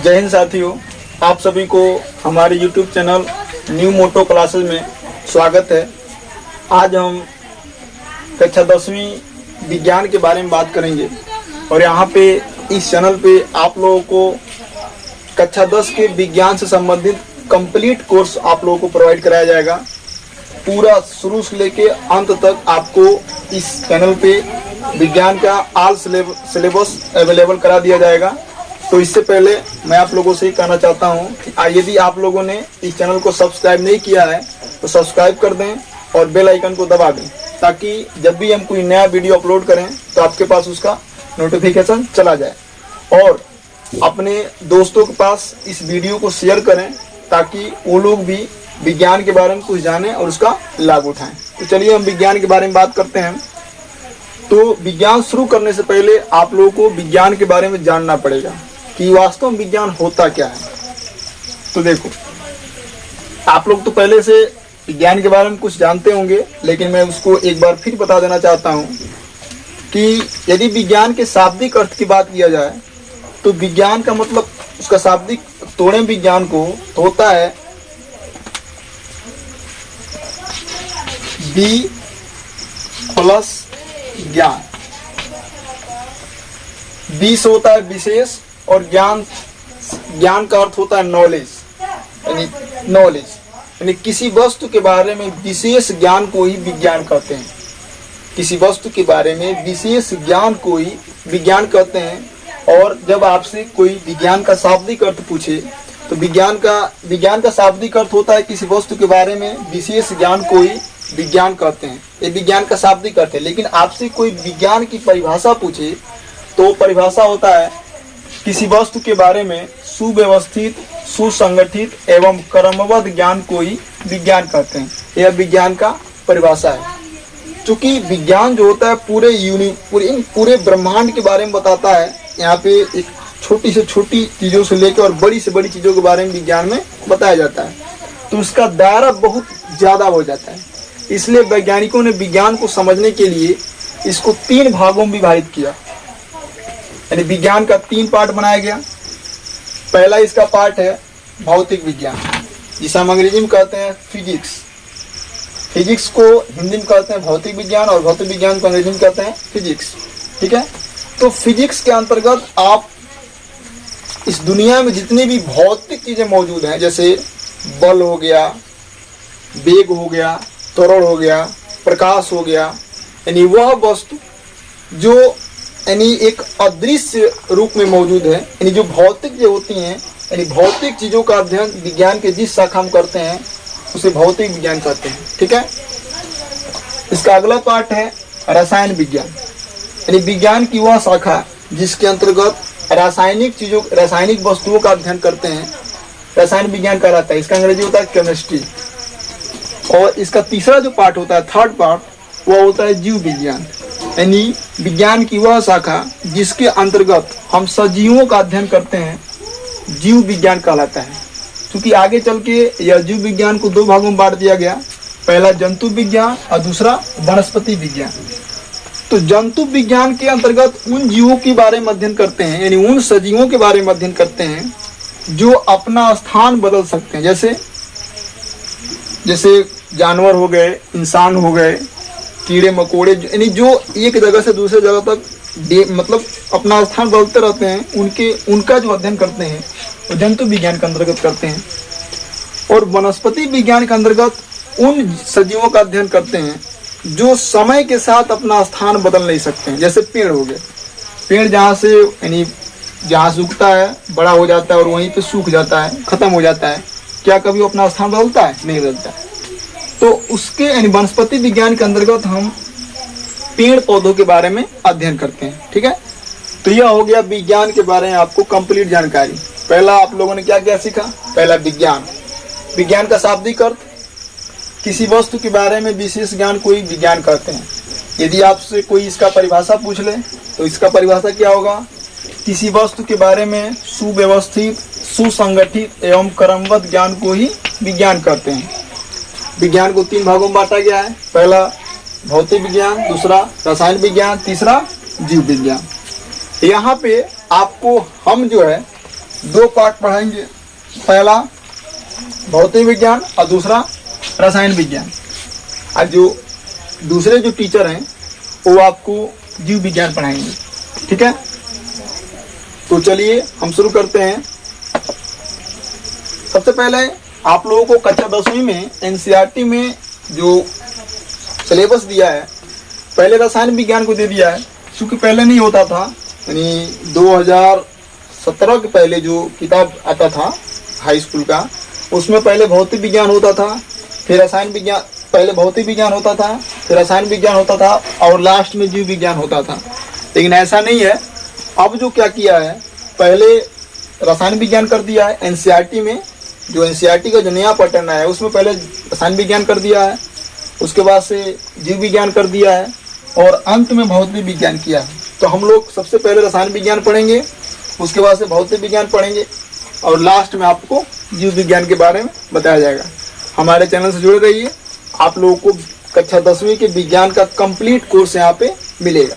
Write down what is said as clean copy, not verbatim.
जय हिंद साथियों, आप सभी को हमारे YouTube चैनल न्यू मोटो क्लासेस में स्वागत है। आज हम कक्षा 10वीं विज्ञान के बारे में बात करेंगे और यहाँ पे इस चैनल पे आप लोगों को कक्षा 10 के विज्ञान से संबंधित कंप्लीट कोर्स आप लोगों को प्रोवाइड कराया जाएगा। पूरा शुरू से लेके अंत तक आपको इस चैनल पे विज्ञान का ऑल सिलेबस अवेलेबल करा दिया जाएगा। तो इससे पहले मैं आप लोगों से कहना चाहता हूं कि यदि आप लोगों ने इस चैनल को सब्सक्राइब नहीं किया है तो सब्सक्राइब कर दें और बेल आइकन को दबा दें, ताकि जब भी हम कोई नया वीडियो अपलोड करें तो आपके पास उसका नोटिफिकेशन चला जाए। और अपने दोस्तों के पास इस वीडियो को शेयर करें ताकि वो लोग भी विज्ञान के बारे में कुछ जानें और उसका लाभ उठाएं। तो चलिए हम विज्ञान के बारे में बात करते हैं। तो विज्ञान शुरू करने से पहले आप लोगों को विज्ञान के बारे में जानना पड़ेगा कि वास्तव में विज्ञान होता क्या है। तो देखो, आप लोग तो पहले से विज्ञान के बारे में कुछ जानते होंगे, लेकिन मैं उसको एक बार फिर बता देना चाहता हूँ कि यदि विज्ञान के शाब्दिक अर्थ की बात किया जाए तो विज्ञान का मतलब, उसका शाब्दिक तोड़ें विज्ञान को, तो होता है बी प्लस ज्ञान। बी से होता है विशेष और ज्ञान का अर्थ होता है नॉलेज, यानी किसी वस्तु के बारे में विशेष ज्ञान को ही विज्ञान कहते हैं। किसी वस्तु के बारे में विशेष ज्ञान को ही विज्ञान कहते हैं। और जब आपसे कोई विज्ञान का शाब्दिक अर्थ पूछे तो विज्ञान का शाब्दिक अर्थ होता है किसी वस्तु के बारे में विशेष ज्ञान को ही विज्ञान कहते हैं। ये विज्ञान का शाब्दिक अर्थ है। लेकिन आपसे कोई विज्ञान की परिभाषा पूछे तो परिभाषा होता है किसी वस्तु के बारे में सुव्यवस्थित, सुसंगठित एवं क्रमबद्ध ज्ञान को ही विज्ञान कहते हैं। यह विज्ञान का परिभाषा है। क्योंकि विज्ञान जो होता है पूरे ब्रह्मांड के बारे में बताता है। यहाँ पे एक छोटी से छोटी चीजों से लेकर और बड़ी से बड़ी चीजों के बारे में विज्ञान में बताया जाता है। तो उसका दायरा बहुत ज्यादा हो जाता है। इसलिए वैज्ञानिकों ने विज्ञान को समझने के लिए इसको 3 भागों में विभाजित किया, यानी विज्ञान का 3 पार्ट बनाया गया। पहला इसका पार्ट है भौतिक विज्ञान, जिसे हम अंग्रेजी में कहते हैं फिजिक्स। फिजिक्स को हिंदी में कहते हैं भौतिक विज्ञान और भौतिक विज्ञान को अंग्रेजी में कहते हैं फिजिक्स। ठीक है। तो फिजिक्स के अंतर्गत आप इस दुनिया में जितनी भी भौतिक चीजें मौजूद हैं, जैसे बल हो गया, वेग हो गया, त्वरण हो गया, प्रकाश हो गया, यानी वह वस्तु जो यानी एक अदृश्य रूप में मौजूद है, यानी जो भौतिक जो होती हैं, यानी भौतिक चीजों का अध्ययन विज्ञान के जिस शाखा में करते हैं उसे भौतिक विज्ञान कहते हैं। ठीक है। इसका अगला पार्ट है रसायन विज्ञान, यानी विज्ञान की वह शाखा जिसके अंतर्गत रासायनिक वस्तुओं का अध्ययन करते हैं, रसायन विज्ञान कहलाता है। इसका अंग्रेजी होता है केमिस्ट्री। और इसका तीसरा जो पार्ट होता है, थर्ड पार्ट, वह होता है जीव विज्ञान, यानी विज्ञान की वह शाखा जिसके अंतर्गत हम सजीवों का अध्ययन करते हैं, जीव विज्ञान कहलाता है। क्योंकि आगे चल के यह जीव विज्ञान को 2 भागों में बांट दिया गया, पहला जंतु विज्ञान और दूसरा वनस्पति विज्ञान। तो जंतु विज्ञान के अंतर्गत उन जीवों के बारे में अध्ययन करते हैं, यानी उन सजीवों के बारे में अध्ययन करते हैं जो अपना स्थान बदल सकते हैं। जैसे जानवर हो गए, इंसान हो गए, कीड़े मकोड़े, यानी जो एक जगह से दूसरे जगह तक मतलब अपना स्थान बदलते रहते हैं, उनका जो अध्ययन करते हैं वो जंतु विज्ञान के अंतर्गत करते हैं। और वनस्पति विज्ञान के अंतर्गत उन सजीवों का अध्ययन करते हैं जो समय के साथ अपना स्थान बदल नहीं सकते हैं। जैसे पेड़ हो गए, पेड़ जहाँ से उगता है, बड़ा हो जाता है और वहीं पे सूख जाता है, खत्म हो जाता है, क्या कभी वो अपना स्थान बदलता है? नहीं बदलता है। तो उसके यानी वनस्पति विज्ञान के अंतर्गत हम पेड़ पौधों के बारे में अध्ययन करते हैं। ठीक है। तो यह हो गया विज्ञान के बारे में आपको कंप्लीट जानकारी। पहला आप लोगों ने क्या क्या सीखा? पहला विज्ञान का शाब्दिक अर्थ, किसी वस्तु के बारे में विशेष ज्ञान को ही विज्ञान कहते हैं। यदि आपसे कोई इसका परिभाषा पूछ ले तो इसका परिभाषा क्या होगा? किसी वस्तु के बारे में सुव्यवस्थित, सुसंगठित एवं क्रमबद्ध ज्ञान को ही विज्ञान कहते हैं। विज्ञान को 3 भागों में बांटा गया है, पहला भौतिक विज्ञान, दूसरा रसायन विज्ञान, तीसरा जीव विज्ञान। यहाँ पे आपको हम जो है दो पार्ट पढ़ाएंगे, पहला भौतिक विज्ञान और दूसरा रसायन विज्ञान। आज जो दूसरे जो टीचर हैं वो आपको जीव विज्ञान पढ़ाएंगे, ठीक है। तो चलिए हम शुरू करते हैं। सबसे पहले आप लोगों को कक्षा 10वीं में एनसीईआरटी में जो सिलेबस दिया है, पहले रसायन विज्ञान को दे दिया है, क्योंकि पहले नहीं होता था, यानी 2017 के पहले जो किताब आता था हाई स्कूल का, उसमें पहले भौतिक विज्ञान होता था, फिर रसायन विज्ञान, पहले भौतिक विज्ञान होता था, फिर रसायन विज्ञान होता था और लास्ट में जीव विज्ञान होता था। लेकिन ऐसा नहीं है। अब जो क्या किया है, पहले रसायन विज्ञान कर दिया है एनसीईआरटी में, जो एनसीईआरटी का जो नया पैटर्न है उसमें पहले रसायन विज्ञान कर दिया है, उसके बाद से जीव विज्ञान कर दिया है और अंत में भौतिक विज्ञान किया है। तो हम लोग सबसे पहले रसायन विज्ञान पढ़ेंगे, उसके बाद से भौतिक विज्ञान पढ़ेंगे और लास्ट में आपको जीव विज्ञान के बारे में बताया जाएगा। हमारे चैनल से जुड़े रहिए, आप लोगों को कक्षा 10वीं के विज्ञान का कंप्लीट कोर्स यहाँ पे मिलेगा।